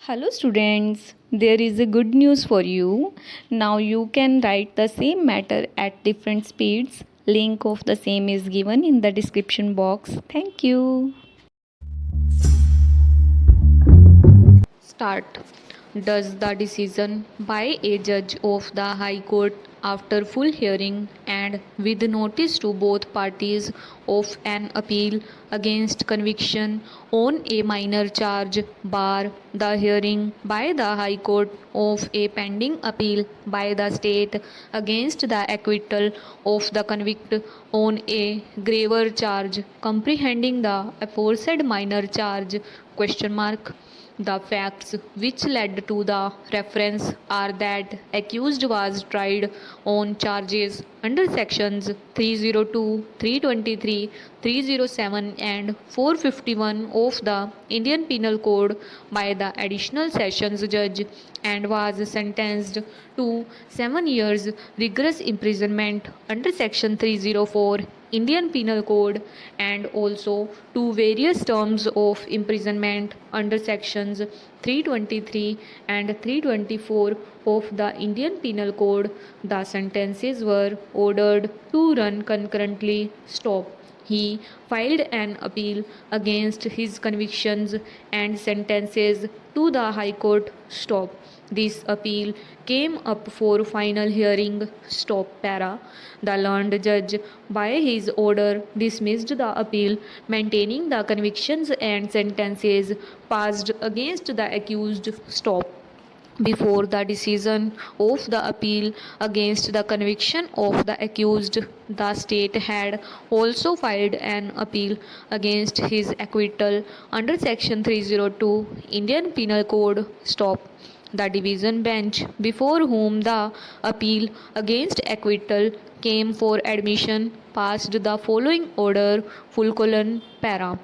Hello students, there is a good news for you. Now you can write the same matter at different speeds. Link of the same is given in the description box. Thank you. Start. Does the decision by a judge of the High Court after full hearing and with notice to both parties of an appeal against conviction on a minor charge bar the hearing by the High Court of a pending appeal by the state against the acquittal of the convict on a graver charge comprehending the aforesaid minor charge? Question mark. The facts which led to the reference are that accused was tried on charges under sections 302, 323, 307 and 451 of the Indian Penal Code by the additional sessions judge and was sentenced to 7 years rigorous imprisonment under section 304 Indian Penal Code and also to various terms of imprisonment under sections 323 and 324 of the Indian Penal Code. The sentences were ordered to run concurrently. Stop. He filed an appeal against his convictions and sentences to the High Court. Stop. This appeal came up for final hearing. Stop. Para. The learned judge, by his order, dismissed the appeal, maintaining the convictions and sentences passed against the accused. Stop. Before the decision of the appeal against the conviction of the accused, the state had also filed an appeal against his acquittal under section 302 Indian Penal Code. Stop. The division bench before whom the appeal against acquittal came for admission passed the following order: para.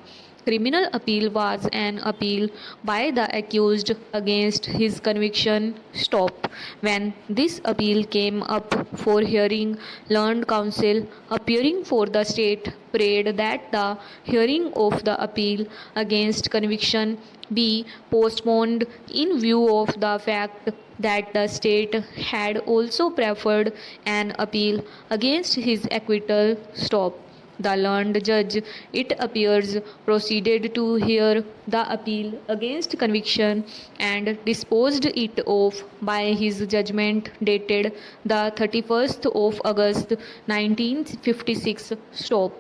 Criminal appeal was an appeal by the accused against his conviction. Stop. When this appeal came up for hearing, learned counsel appearing for the state prayed that the hearing of the appeal against conviction be postponed in view of the fact that the state had also preferred an appeal against his acquittal. Stop. The learned judge, it appears, proceeded to hear the appeal against conviction and disposed it of by his judgment dated the 31st of August 1956. Stop.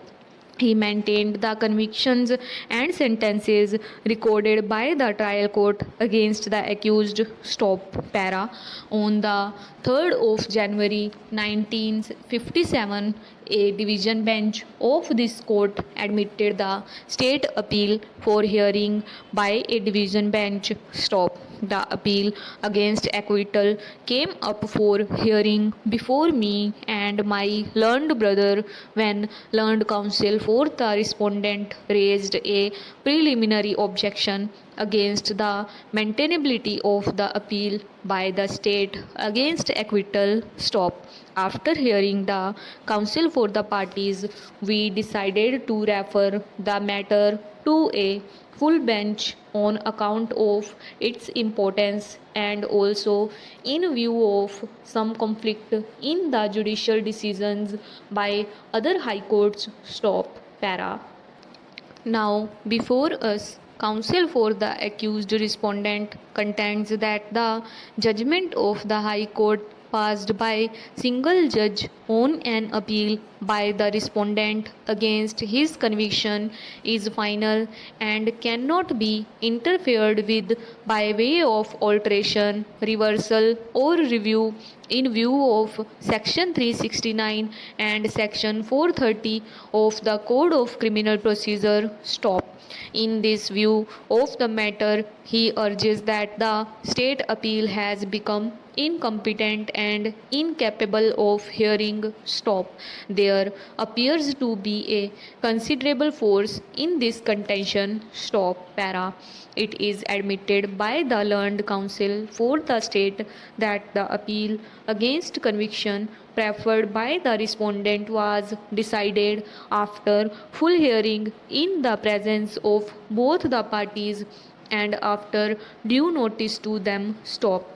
He maintained the convictions and sentences recorded by the trial court against the accused. Stop. Para. On the 3rd of January 1957, a division bench of this court admitted the state appeal for hearing by a division bench. Stop. The appeal against acquittal came up for hearing before me and my learned brother when learned counsel for the respondent raised a preliminary objection against the maintainability of the appeal by the state against acquittal. Stop. After hearing the counsel for the parties, we decided to refer the matter to a full bench on account of its importance and also in view of some conflict in the judicial decisions by other high courts. Stop. Para. Now, before us, counsel for the accused respondent contends that the judgment of the High Court passed by single judge on an appeal by the respondent against his conviction is final and cannot be interfered with by way of alteration, reversal or review in view of section 369 and section 430 of the Code of Criminal Procedure. Stop. In this view of the matter, he urges that the state appeal has become incompetent and incapable of hearing. Stop. There appears to be a considerable force in this contention. Stop. Para. It is admitted by the learned counsel for the state that the appeal against conviction preferred by the respondent was decided after full hearing in the presence of both the parties and after due notice to them stop.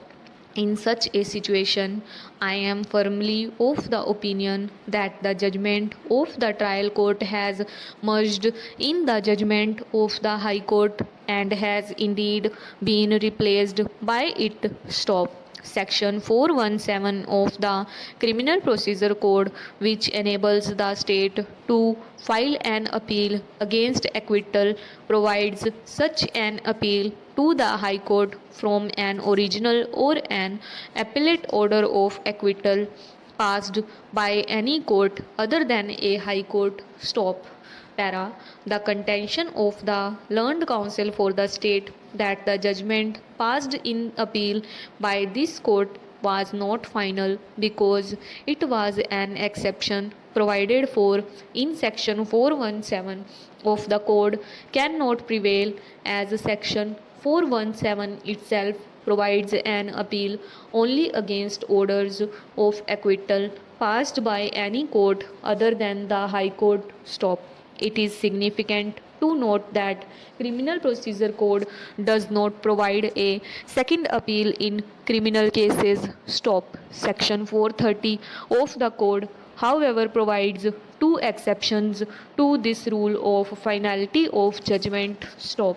In such a situation, I am firmly of the opinion that the judgment of the trial court has merged in the judgment of the High Court and has indeed been replaced by it. Stop. Section 417 of the Criminal Procedure Code, which enables the state to file an appeal against acquittal, provides such an appeal to the High Court from an original or an appellate order of acquittal passed by any court other than a High Court. Stop. Para. The contention of the learned counsel for the state that the judgment passed in appeal by this court was not final because it was an exception provided for in section 417 of the code cannot prevail, as section 417 itself provides an appeal only against orders of acquittal passed by any court other than the High Court. Stop. It is significant to note that Criminal Procedure Code does not provide a second appeal in criminal cases. Stop. Section 430 of the code, however, provides two exceptions to this rule of finality of judgment. Stop.